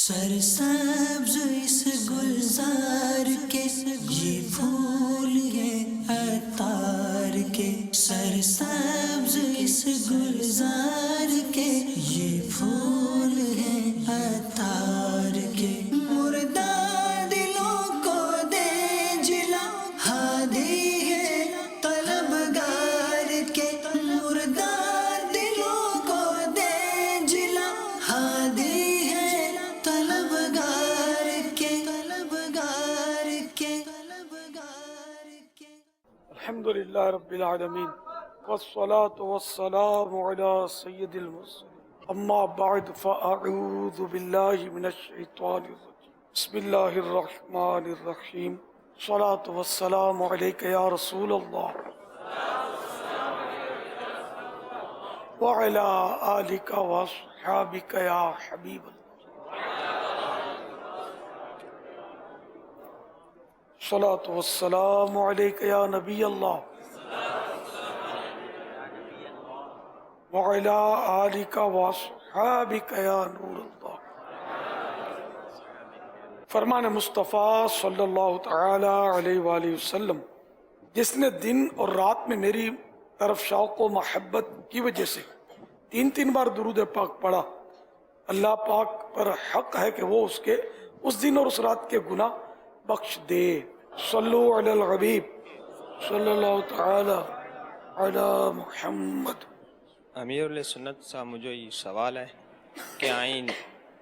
سرسبز اس گلزار کے یہ پھول ہیں عطار کے، سرسبز اس گلزار کے یہ پھول ہیں عطار کے، مردہ دلوں کو دے جلا ہادی ہے طلبگار کے، مردہ دلوں کو دے جلا ہادی ہے طلبگار کے، طلبگار کے، طلبگار کے۔ الحمدللہ رب العالمین والصلاة والسلام علی سید المرسلین، اما بعد فاعوذ باللہ من الشیطان الرجیم، بسم اللہ الرحمن الرحیم، صلاة والسلام علیک یا رسول اللہ وعلی آلک واصحابک یا حبیب اللہ، صلاة والسلام علیک یا نبی اللہ وعلی آلک واصحابک یا نور اللہ۔ فرمان مصطفیٰ صلی اللہ تعالی علیہ وآلہ وسلم، جس نے دن اور رات میں میری طرف شوق و محبت کی وجہ سے 3 بار درود پاک پڑھا، اللہ پاک پر حق ہے کہ وہ اس کے اس دن اور اس رات کے گناہ بخش دے۔ صلو علی الحبیب صلی اللہ تعالی علی محمد۔ امیر علیہ سنت صاحب مجھے یہ سوال ہے کہ آئین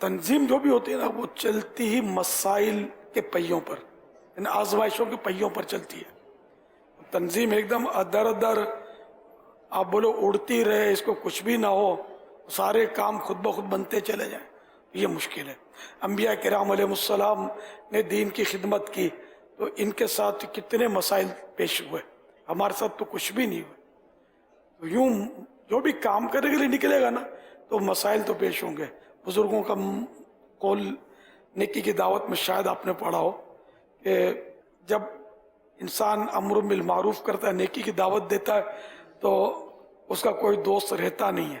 تنظیم جو بھی ہوتی ہے نا وہ چلتی ہی مسائل کے پہیوں پر، ان آزمائشوں کے پہیوں پر چلتی ہے۔ تنظیم ایک دم ادھر ادھر آپ بولو اڑتی رہے، اس کو کچھ بھی نہ ہو، سارے کام خود بخود بنتے چلے جائیں، یہ مشکل ہے۔ انبیاء کرام علیہ السلام نے دین کی خدمت کی تو ان کے ساتھ کتنے مسائل پیش ہوئے، ہمارے ساتھ تو کچھ بھی نہیں ہوئے۔ تو یوں جو بھی کام کرنے کے لیے نکلے گا نا تو مسائل تو پیش ہوں گے۔ بزرگوں کا قول نیکی کی دعوت میں شاید آپ نے پڑھا ہو کہ جب انسان امر بالمعروف کرتا ہے، نیکی کی دعوت دیتا ہے تو اس کا کوئی دوست رہتا نہیں ہے،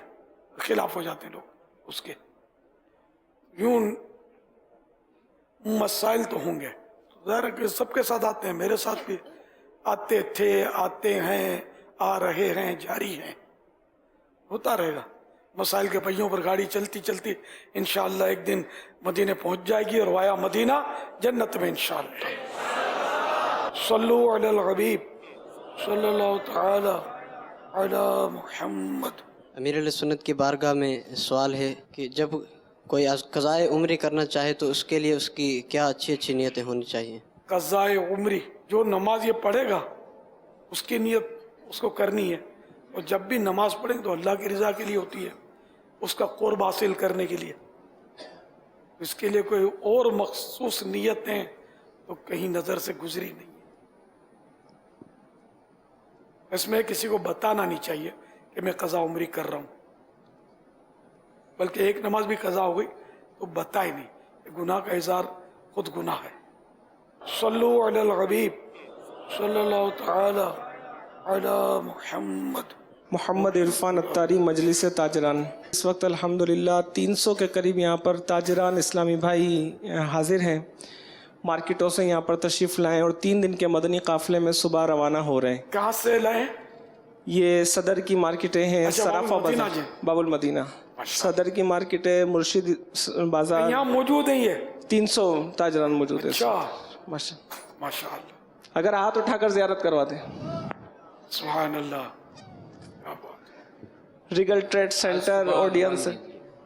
خلاف ہو جاتے لوگ اس کے۔ یوں مسائل تو ہوں گے، ظاہر ہے کہ سب کے ساتھ آتے ہیں، میرے ساتھ بھی آتے تھے، آتے ہیں، آ رہے ہیں، جاری ہیں، ہوتا رہے گا۔ مسائل کے پہیوں پر گاڑی چلتی چلتی انشاءاللہ ایک دن مدینے پہنچ جائے گی، اور وایا مدینہ جنت میں انشاءاللہ۔ صلو علی الحبیب صلی اللہ تعالی علی محمد۔ امیر علیہ سنت کی بارگاہ میں سوال ہے کہ جب کوئی قضائے عمری کرنا چاہے تو اس کے لیے اس کی کیا اچھی نیتیں ہونی چاہیے؟ قضائے عمری، جو نماز یہ پڑھے گا اس کی نیت اس کو کرنی ہے، اور جب بھی نماز پڑھیں تو اللہ کی رضا کے لیے ہوتی ہے، اس کا قرب حاصل کرنے کے لیے۔ اس کے لیے کوئی اور مخصوص نیتیں تو کہیں نظر سے گزری نہیں ہے۔ اس میں کسی کو بتانا نہیں چاہیے کہ میں قضا عمری کر رہا ہوں، بلکہ ایک نماز بھی قضا ہو گئی تو بتائے نہیں، گناہ کا اظہار خود گناہ ہے۔ صلو علی الحبیب صلی اللہ تعالی علی محمد۔ محمد عرفان اتاری، مجلس تاجران۔ اس وقت الحمدللہ 300 کے قریب یہاں پر تاجران اسلامی بھائی حاضر ہیں، مارکیٹوں سے یہاں پر تشریف لائیں اور 3 دن کے مدنی قافلے میں صبح روانہ ہو رہے ہیں۔ کہاں سے لائیں؟ یہ صدر کی مارکیٹیں ہیں، صرافہ بازار، باب المدینہ، صدر کی مارکیٹ ہے، مرشد بازار، یہاں موجود ہیں یہ 300 تاجران موجود ہیں۔ اچھا، ماشاء اللہ، اگر ہاتھ اٹھا کر زیارت کروا دیں۔ سبحان اللہ، کیا بات ہے، ریگل ٹریڈ سینٹر، آڈینس،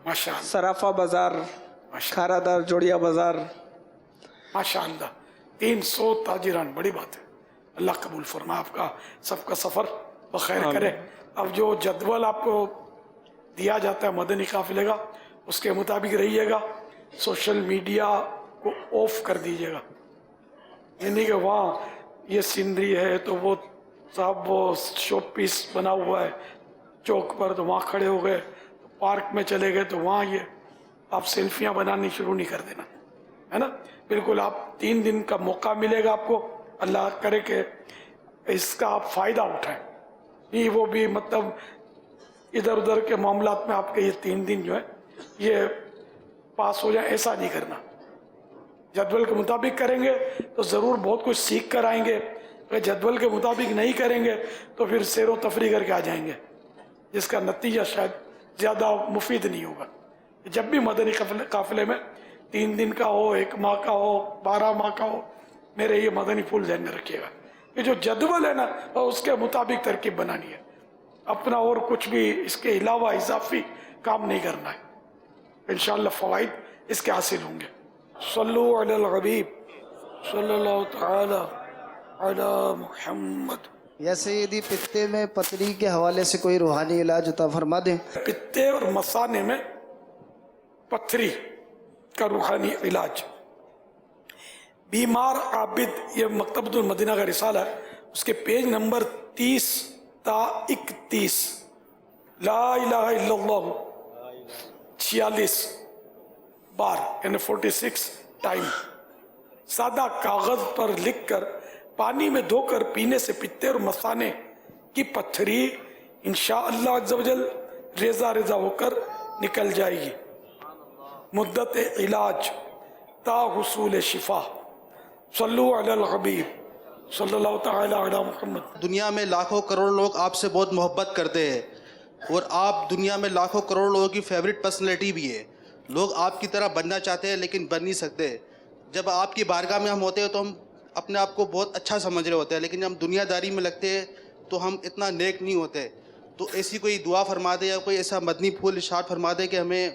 ماشاء اللہ، صرافہ بازار، کھارا دار، جوڑیا بازار۔ ماشاء اللہ، 300 تاجران، بڑی بات ہے۔ اللہ قبول فرما آپ کا سب کا سفر بخیر کرے۔ اب جو جدول آپ کو دیا جاتا ہے مدنی قافلے کا، اس کے مطابق رہیے گا، سوشل میڈیا کو آف کر دیجیے گا، یعنی کہ وہاں یہ سینری ہے تو وہ صاحب وہ شو پیس بنا ہوا ہے چوک پر تو وہاں کھڑے ہو گئے، پارک میں چلے گئے تو وہاں یہ آپ سیلفیاں بنانی شروع نہیں کر دینا، ہے نا. بالکل آپ 3 دن کا موقع ملے گا آپ کو، اللہ کرے کہ اس کا آپ فائدہ اٹھائیں. نہیں وہ بھی مطلب ادھر ادھر کے معاملات میں آپ کے یہ 3 دن جو ہے یہ پاس ہو جائیں، ایسا نہیں کرنا. جدول کے مطابق کریں گے تو ضرور بہت کچھ سیکھ کر آئیں گے. اگر جدول کے مطابق نہیں کریں گے تو پھر سیر و تفریح کر کے آ جائیں گے، جس کا نتیجہ شاید زیادہ مفید نہیں ہوگا. جب بھی مدنی قافلے میں 3 دن کا ہو، 1 ماہ کا ہو، 12 ماہ کا ہو، میرے یہ مدنی پھول ذہن میں رکھیے گا. یہ جو جدول ہے نا اس کے مطابق ترکیب بنانی ہے، اپنا اور کچھ بھی اس کے علاوہ اضافی کام نہیں کرنا ہے. انشاءاللہ فوائد اس کے حاصل ہوں گے. صلو علی الحبیب صلی اللہ تعالی علی محمد. یا سیدی پتے میں پتری کے حوالے سے کوئی روحانی علاج عطا فرما دیں. پتے اور مثانے میں پتھری کا روحانی علاج. بیمار عابد، یہ مکتبۃ المدینہ کا رسالہ ہے، اس کے پیج نمبر 30 تا 31. لا الہ الا اللہ 46 بار یعنی 46 ٹائم سادہ کاغذ پر لکھ کر پانی میں دھو کر پینے سے پتے اور مثانے کی پتھری انشاءاللہ عز و جل ریزہ ریزہ ہو کر نکل جائے گی. مدت علاج تا حصول شفا. صلو علی الحبیب صلی اللہ تعالی علی محمد. دنیا میں لاکھوں کروڑ لوگ آپ سے بہت محبت کرتے ہیں اور آپ دنیا میں لاکھوں کروڑ لوگوں کی فیوریٹ پرسنالٹی بھی ہے. لوگ آپ کی طرح بننا چاہتے ہیں لیکن بن نہیں سکتے. جب آپ کی بارگاہ میں ہم ہوتے ہیں تو ہم اپنے آپ کو بہت اچھا سمجھ رہے ہوتے ہیں، لیکن جب ہم دنیا داری میں لگتے ہیں تو ہم اتنا نیک نہیں ہوتے. تو ایسی کوئی دعا فرما دے یا کوئی ایسا مدنی پھول ارشاد فرما دے کہ ہمیں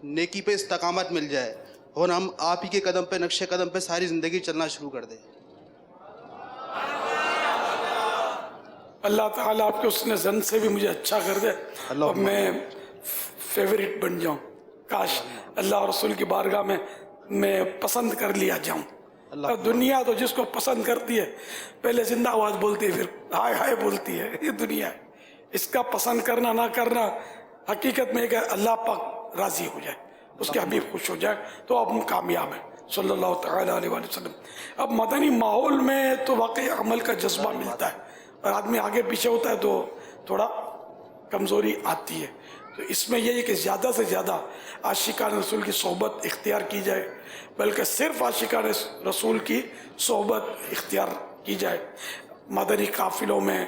نیکی پہ استقامت مل جائے اور ہم آپ ہی کے قدم پہ، نقش قدم پہ ساری زندگی چلنا شروع کر دیں. اللہ تعالیٰ آپ کے حسن زن سے بھی مجھے اچھا کر دے اور میں فیوریٹ بن جاؤں. کاش اللہ اور رسول کی بارگاہ میں پسند کر لیا جاؤں. دنیا تو جس کو پسند کرتی ہے پہلے زندہ آواز بولتی ہے، پھر ہائے ہائے بولتی ہے. یہ دنیا ہے، اس کا پسند کرنا نہ کرنا حقیقت میں کہ اللہ پاک راضی ہو جائے، اس کے حبیب خوش ہو جائے تو اب ہم کامیاب ہیں صلی اللہ تعالی علیہ وآلہ وسلم. اب مدنی ماحول میں تو واقعی عمل کا جذبہ ملتا ہے اور آدمی آگے پیچھے ہوتا ہے تو تھوڑا کمزوری آتی ہے. تو اس میں یہ ہے کہ زیادہ سے زیادہ عاشقان رسول کی صحبت اختیار کی جائے، بلکہ صرف عاشقان رسول کی صحبت اختیار کی جائے. مدنی قافلوں میں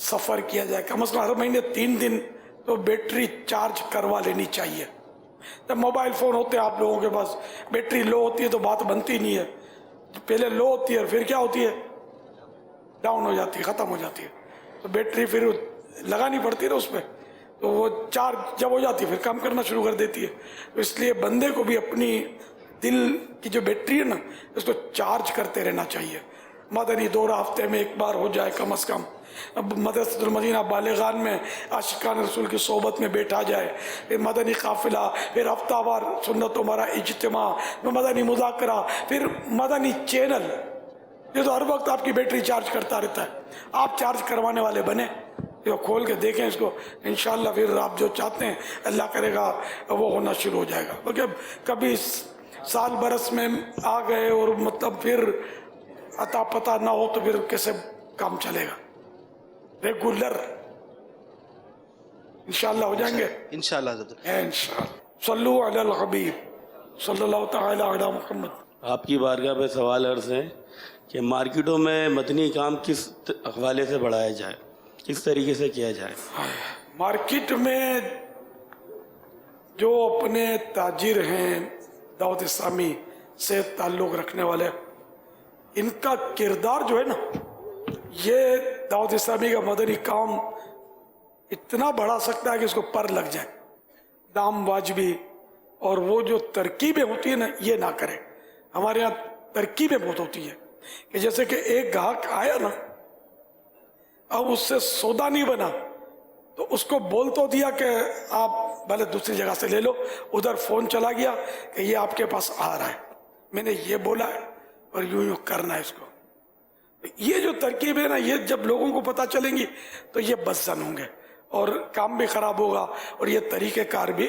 سفر کیا جائے، کم از کم ہر مہینے 3 دن تو بیٹری چارج کروا لینی چاہیے. جب موبائل فون ہوتے ہیں آپ لوگوں کے پاس، بیٹری لو ہوتی ہے تو بات بنتی نہیں ہے. پہلے لو ہوتی ہے اور پھر کیا ہوتی ہے، ڈاؤن ہو جاتی ہے، ختم ہو جاتی ہے. تو بیٹری پھر لگانی پڑتی ہے نا اس پہ، تو وہ چارج جب ہو جاتی ہے پھر کام کرنا شروع کر دیتی ہے. تو اس لیے بندے کو بھی اپنی دل کی جو بیٹری ہے نا اس کو چارج کرتے رہنا چاہیے. مدنی دورہ ہفتے میں 1 بار ہو جائے کم از کم. اب مدرسۃ المدینہ بالغان میں عاشقان رسول کی صحبت میں بیٹھا جائے، پھر مدنی قافلہ، پھر ہفتہ وار سنت و مرا اجتماع، مدنی مذاکرہ، پھر مدنی چینل. یہ تو ہر وقت آپ کی بیٹری چارج کرتا رہتا ہے. آپ چارج کروانے والے بنے، یہ کھول کے دیکھیں اس کو، انشاءاللہ پھر آپ جو چاہتے ہیں اللہ کرے گا وہ ہونا شروع ہو جائے گا. کیونکہ کبھی سال برس میں آ گئے اور مطلب پھر عطا پتہ نہ ہو تو پھر کیسے کام چلے گا. ریگولر انشاءاللہ ہو جائیں گے انشاءاللہ. انشاءاللہ. صلو علی الحبیب صلی اللہ تعالی علی محمد. آپ کی بارگاہ پہ سوال عرض ہے کہ مارکیٹوں میں مدنی کام کس حوالے سے بڑھایا جائے، کس طریقے سے کیا جائے؟ مارکیٹ میں جو اپنے تاجر ہیں، دعوت اسلامی سے تعلق رکھنے والے، ان کا کردار جو ہے نا، یہ دعوت اسلامی کا مدنی کام اتنا بڑھا سکتا ہے کہ اس کو پر لگ جائے. دام واجبی اور وہ جو ترکیبیں ہوتی ہیں نا یہ نہ کرے. ہمارے یہاں ترکیبیں بہت ہوتی ہیں کہ جیسے کہ ایک گاہک آیا نا، اب اس سے سودا نہیں بنا تو اس کو بول تو دیا کہ آپ بھلے دوسری جگہ سے لے لو، ادھر فون چلا گیا کہ یہ آپ کے پاس آ رہا ہے، میں نے یہ بولا ہے اور یوں کرنا ہے اس کو. یہ جو ترکیب ہے نا، یہ جب لوگوں کو پتہ چلیں گی تو یہ بدزن ہوں گے اور کام بھی خراب ہوگا اور یہ طریقہ کار بھی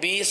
20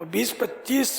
20-25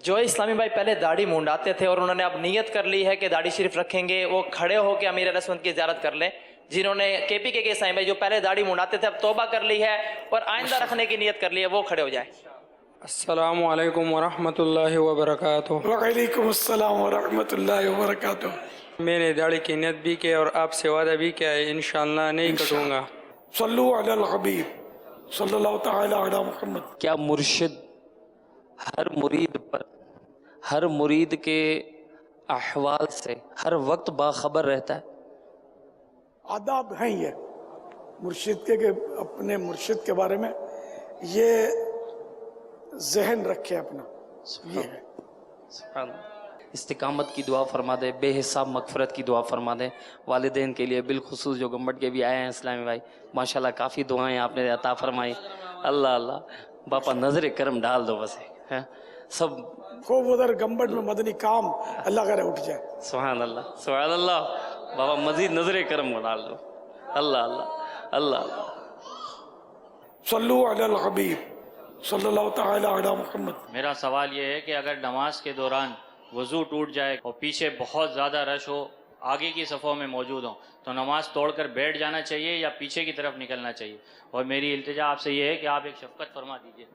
جو اسلامی بھائی پہلے داڑھی منڈاتے تھے اور انہوں نے اب نیت کر لی ہے کہ داڑھی شریف رکھیں گے، وہ کھڑے ہو کے امیر رسمت کی زیارت کر لیں. جنہوں نے KPK کے اسلامی بھائی جو پہلے داڑھی منڈاتے تھے اب توبہ کر لی ہے اور آئندہ رکھنے کی نیت کر لی ہے، وہ کھڑے ہو جائیں. السلام علیکم ورحمۃ اللہ وبرکاتہ. وعلیکم السلام ورحمۃ اللہ وبرکاتہ. میں نے داڑھی کی نیت بھی کی اور آپ سے وعدہ بھی کیا ہے انشاءاللہ نہیں کٹوں گا. صلو علی الحبیب صلی اللہ تعالی علی محمد. کیا مرشد ہر مرید کے احوال سے ہر وقت باخبر رہتا ہے؟ آداب ہیں یہ مرشد کے کہ اپنے مرشد کے بارے میں یہ ذہن رکھے اپنا. یہ ہے سبحان اللہ. استقامت کی دعا فرما دے، بے حساب مغفرت کی دعا فرما دے والدین کے لیے، بالخصوص جو گنبد کے بھی آئے ہیں اسلامی بھائی. ماشاءاللہ کافی دعائیں آپ نے عطا فرمائی. اللہ اللہ باپا نظر کرم ڈال دو بس سب خوب ادھر گنبد میں مدنی کام اللہ کرے اٹھ جائے. سبحان اللہ سبحان اللہ. بابا مزید نظر کرم ڈال دو. اللہ اللہ اللہ اللہ. صلو علی الحبیب صلی اللہ تعالی علی محمد. میرا سوال یہ ہے کہ اگر نماز کے دوران وضو ٹوٹ جائے اور پیچھے بہت زیادہ رش ہو، آگے کی صفوں میں موجود ہوں، تو نماز توڑ کر بیٹھ جانا چاہیے یا پیچھے کی طرف نکلنا چاہیے؟ اور میری التجا آپ سے یہ ہے کہ آپ ایک شفقت فرما دیجئے.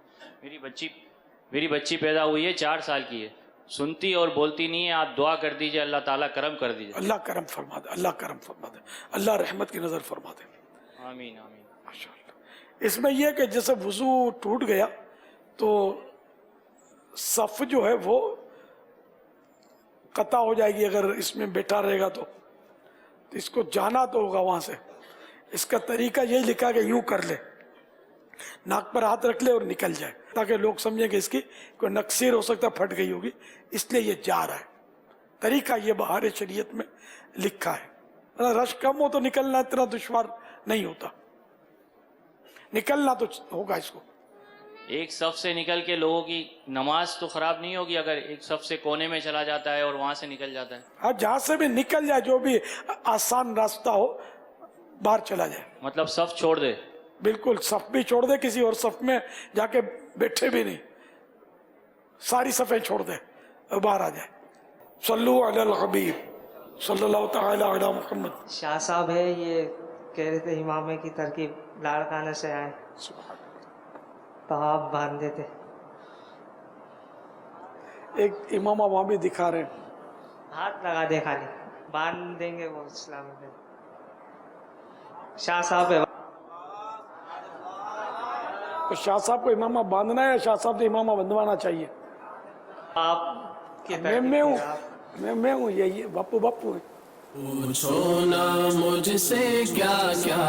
میری بچی پیدا ہوئی ہے، 4 سال کی ہے، سنتی اور بولتی نہیں ہے. آپ دعا کر دیجئے، اللہ تعالیٰ کرم کر دیجئے. اللہ کرم فرما دے، اللہ کرم فرما دے، اللہ رحمت کی نظر فرما دے. آمین آمین. ماشاءاللہ. اس میں یہ کہ جیسے وضو ٹوٹ گیا تو صف جو ہے وہ قطع ہو جائے گی اگر اس میں بیٹھا رہے گا تو اس کو جانا تو ہوگا وہاں سے. اس کا طریقہ یہی لکھا کہ یوں کر لے، ناک پر ہاتھ رکھ لے اور نکل جائے تاکہ لوگ سمجھیں کہ اس کی کوئی نقصیر ہو سکتا ہے، پھٹ گئی ہوگی، اس لیے یہ جا رہا ہے. طریقہ یہ بہار شریعت میں لکھا ہے. رش کم ہو تو نکلنا اتنا دشوار نہیں ہوتا، نکلنا تو ہوگا اس کو. ایک صف سے نکل کے لوگوں کی نماز تو خراب نہیں ہوگی اگر ایک صف سے کونے میں چلا جاتا ہے اور وہاں سے نکل جاتا ہے؟ ہاں جہاں سے بھی نکل جائے، جو بھی آسان راستہ ہو باہر چلا جائے. مطلب صف چھوڑ دے؟ بالکل صف بھی چھوڑ دے، کسی اور صف میں جا کے بیٹھے بھی نہیں، ساری صفیں چھوڑ دے اور باہر آ جائے. صلو علی الحبیب صلی اللہ تعالی علی محمد. شاہ صاحب ہے، یہ کہہ رہے تھے امامے کی ترکیب لاڑکانہ سے آئے تو آپ باندھ دیتے. ایک امامہ وہاں بھی دکھا رہے ہیں، ہاتھ لگا دے خالی، باندھ دیں گے وہ اسلام میں. شاہ صاحب ہے. شاہ صاحب کو امامہ باندھنا ہے یا شاہ صاحب سے امامہ بندوانا چاہیے؟ آپ میں ہوں یہ باپو باپو ہے. پوچھو نا مجھ سے کیا کیا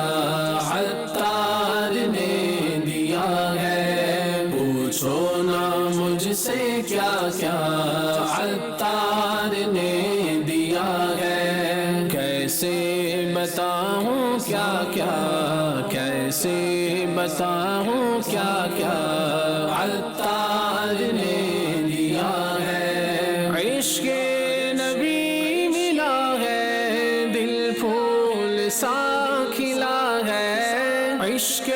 عطار نے دیا ہے، پوچھو نا مجھ سے کیا کیا عطار نے دیا ہے. کیسے بتاؤں کیا کیا، کیسے بتاؤں کیا کیا عطار نے دیا ہے. عشق نبی ملا ہے، دل پھول سا کھلا ہے. عشق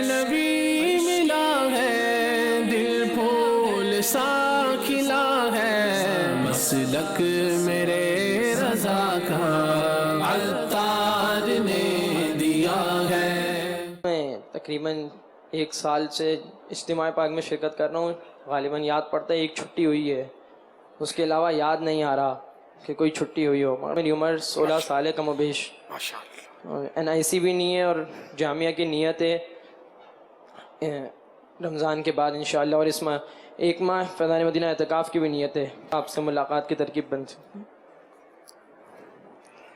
نبی ملا ہے، دل پھول سا کھلا ہے. مسلک میرے رضا کا عطار نے دیا ہے. میں تقریباً 1 سال سے اجتماع پاک میں شرکت کر رہا ہوں. غالباً یاد پڑتا ہے ایک چھٹی ہوئی ہے، اس کے علاوہ یاد نہیں آ رہا کہ کوئی چھٹی ہوئی ہو. میری عمر 16 سال ہے کم و بیش. NIC بھی نہیں ہے اور جامعہ کی نیت ہے رمضان کے بعد انشاءاللہ، اور اس ماہ 1 ماہ فیضان مدینہ اعتکاف کی بھی نیت ہے. آپ سے ملاقات کی ترکیب بن سکتی.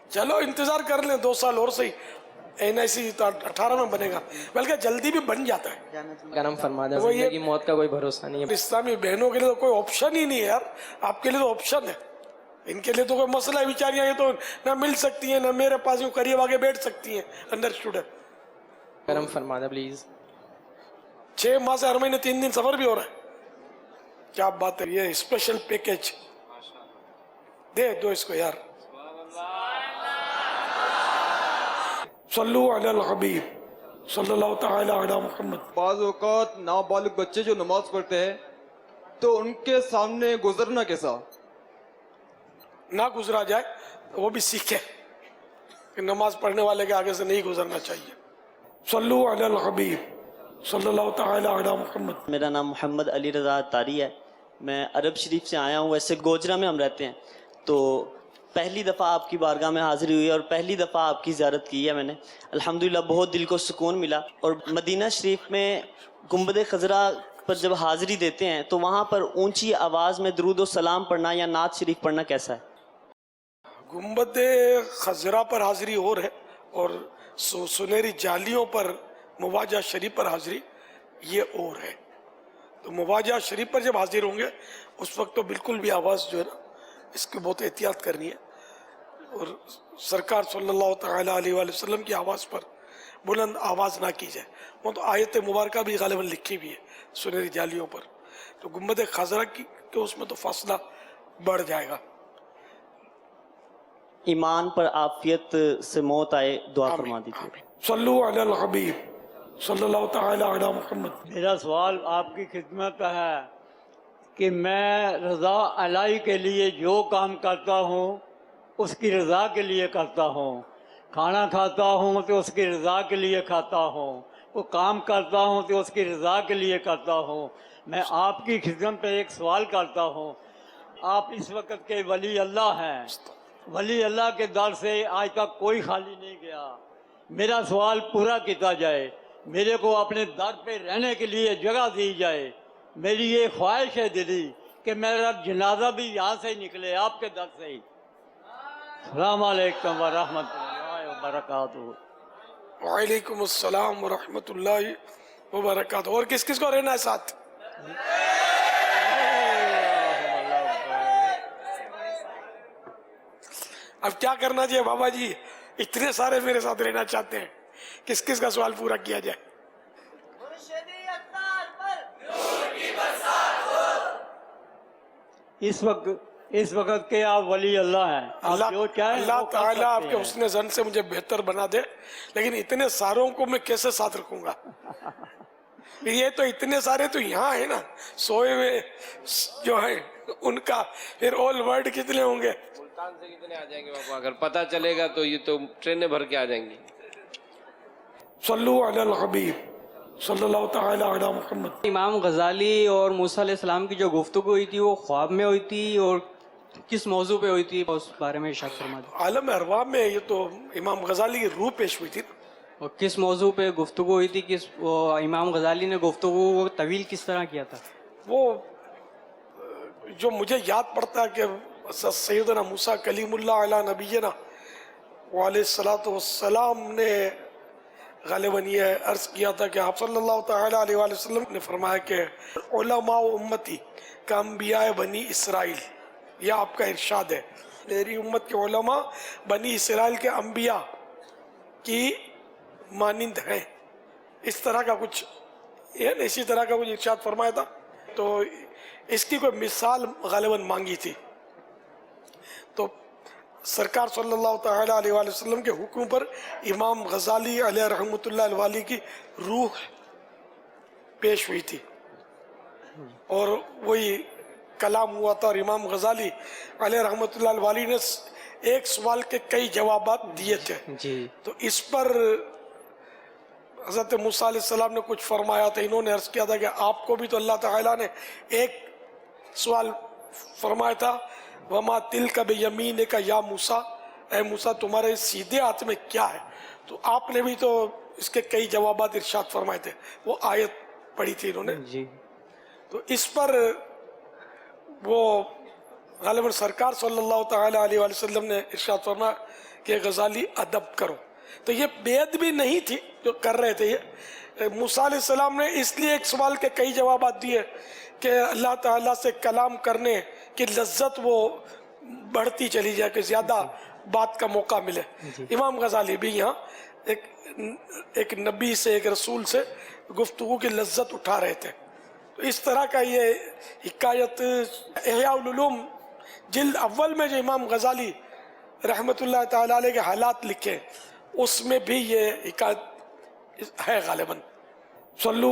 چلو انتظار کر لیں 2 سال اور صحیح. NIC 18 میں بنے گا، بلکہ جلدی بھی بن جاتا ہے. کرم فرما دیں، زندگی موت کا کوئی بھروسہ نہیں ہے. اسلامی بہنوں کے لیے تو کوئی آپشن ہی نہیں ہے یار. آپ کے لیے تو آپشن ہے، ان کے لیے تو کوئی مسئلہ ہے. بیچاریاں یہ تو نہ مل سکتی ہیں، نہ میرے پاس یوں قریب آگے بیٹھ سکتی ہیں. انڈرسٹوڈ ہے. کرم فرما دیں پلیز. 6 ماہ سے ہر مہینے 3 دن سفر بھی ہو رہا ہے. کیا بات ہے، یہ اسپیشل پیکیج دے دو اس کو یار. صلو علی الحبیب صلی اللہ تعالی علی محمد. بعض اوقات نابالغ بچے جو نماز پڑھتے ہیں تو ان کے سامنے گزرنا کیسا؟ نہ گزرا جائے تو وہ بھی سیکھے کہ نماز پڑھنے والے کے آگے سے نہیں گزرنا چاہیے. صلو علی الحبیب صلی اللہ تعالی علی محمد. میرا نام محمد علی رضا طاری ہے. میں عرب شریف سے آیا ہوں. ویسے گوجرا میں ہم رہتے ہیں. تو پہلی دفعہ آپ کی بارگاہ میں حاضری ہوئی اور پہلی دفعہ آپ کی زیارت کی ہے میں نے. الحمدللہ بہت دل کو سکون ملا. اور مدینہ شریف میں گنبد خضرا پر جب حاضری دیتے ہیں تو وہاں پر اونچی آواز میں درود و سلام پڑھنا یا نعت شریف پڑھنا کیسا ہے؟ گنبد خضرا پر حاضری اور ہے اور سنہری جالیوں پر مواجہ شریف پر حاضری یہ اور ہے. تو مواجہ شریف پر جب حاضر ہوں گے اس وقت تو بالکل بھی آواز جو ہے نا اس کی بہت احتیاط کرنی ہے. اور سرکار صلی اللہ تعالی علیہ وآلہ وسلم کی آواز پر بلند آواز نہ کی جائے. وہ تو آیت مبارکہ بھی غالباً لکھی بھی ہے سنہری جالیوں پر. تو گنبد خضرا کی کہ اس میں تو فاصلہ بڑھ جائے گا. ایمان پر عافیت سے موت آئے دعا فرما دیجیے. صلو علی الحبیب صلی اللہ تعالی علی محمد. میرا سوال آپ کی خدمت ہے کہ میں رضا الہی کے لیے جو کام کرتا ہوں اس کی رضا کے لیے کرتا ہوں. کھانا کھاتا ہوں تو اس کی رضا کے لیے کھاتا ہوں. وہ کام کرتا ہوں تو اس کی رضا کے لیے کرتا ہوں. میں آپ کی خدمت پہ ایک سوال کرتا ہوں. آپ اس وقت کے ولی اللہ ہیں. ولی اللہ کے در سے آج تک کوئی خالی نہیں گیا. میرا سوال پورا کیا جائے. میرے کو اپنے در پہ رہنے کے لیے جگہ دی جائے. میری یہ خواہش ہے دلی کہ میرا جنازہ بھی یہاں سے نکلے آپ کے در سے ہی. السلام علیکم ورحمۃ اللہ وبرکاتہ. وعلیکم السلام ورحمۃ اللہ وبرکاتہ. اور کس کس کو رہنا ہے ساتھ؟ اب کیا کرنا چاہیے بابا جی؟ اتنے سارے میرے ساتھ رہنا چاہتے ہیں. کس کس کا سوال پورا کیا جائے؟ اس وقت کے آپ ولی اللہ ہیں. اللہ تعالیٰ آپ کے حسن زن سے مجھے بہتر بنا دے. لیکن اتنے ساروں کو میں کیسے ساتھ رکھوں گا؟ یہ تو اتنے سارے تو یہاں ہیں نا سوئے ہوئے جو ہیں ان کا. پھر آل ورلڈ کتنے ہوں گے؟ ملتان سے کتنے آ جائیں گے بابا؟ اگر پتہ چلے گا تو یہ تو ٹرینیں بھر کے آ جائیں گی. صلو علی الحبیب صلی اللہ تعالی علی محمد. امام غزالی اور موسیٰ علیہ السلام کی جو گفتگو ہوئی تھی وہ خواب میں ہوئی تھی اور کس موضوع پہ ہوئی تھی اس بارے میں ارشاد فرما دیں. عالم ارواح میں یہ تو امام غزالی کی روح پیش ہوئی تھی. اور کس موضوع پہ گفتگو ہوئی تھی؟ کس امام غزالی نے گفتگو کو طویل کس طرح کیا تھا؟ وہ جو مجھے یاد پڑتا ہے کہ سیدنا موسیٰ کلیم اللہ علی نبینا علیہ الصلوۃ والسلام نے غالباً یہ عرض کیا تھا کہ آپ صلی اللہ تعالی علیہ وآلہ وسلم نے فرمایا کہ علماء امتی کا انبیاء بنی اسرائیل. یہ آپ کا ارشاد ہے میری امت کے علماء بنی اسرائیل کے انبیاء کی مانند ہیں. اس طرح کا کچھ اسی طرح کا کچھ ارشاد فرمایا تھا. تو اس کی کوئی مثال غالباً مانگی تھی. تو سرکار صلی اللہ تعالی علیہ وآلہ وسلم کے حکم پر امام غزالی علیہ رحمۃ اللہ الوالی کی روح پیش ہوئی تھی اور وہی کلام ہوا تھا. اور امام غزالی علیہ رحمۃ اللہ الوالی نے ایک سوال کے کئی جوابات دیے تھے. تو اس پر حضرت موسیٰ علیہ السلام نے کچھ فرمایا تھا. انہوں نے عرض کیا تھا کہ آپ کو بھی تو اللہ تعالیٰ نے ایک سوال فرمایا تھا وما تلک بیمینک یا موسیٰ، اے موسیٰ تمہارے سیدھے ہاتھ میں کیا ہے. تو آپ نے بھی تو اس کے کئی جوابات ارشاد فرمائے تھے. وہ آیت پڑھی تھی انہوں نے. تو اس پر وہ غالباً سرکار صلی اللہ تعالی علیہ وآلہ وسلم نے ارشاد فرمایا کہ غزالی ادب کرو. تو یہ بید بھی نہیں تھی جو کر رہے تھے. یہ موسیٰ علیہ السلام نے اس لیے ایک سوال کے کئی جوابات دیے کہ اللہ تعالیٰ سے کلام کرنے کی لذت وہ بڑھتی چلی جائے کہ زیادہ بات کا موقع ملے. امام غزالی بھی یہاں ایک نبی سے ایک رسول سے گفتگو کی لذت اٹھا رہے تھے. تو اس طرح کا یہ حکایت احیاء العلوم جلد اول میں جو امام غزالی رحمۃ اللہ تعالی علیہ کے حالات لکھے اس میں بھی یہ حکایت ہے غالباً. صلو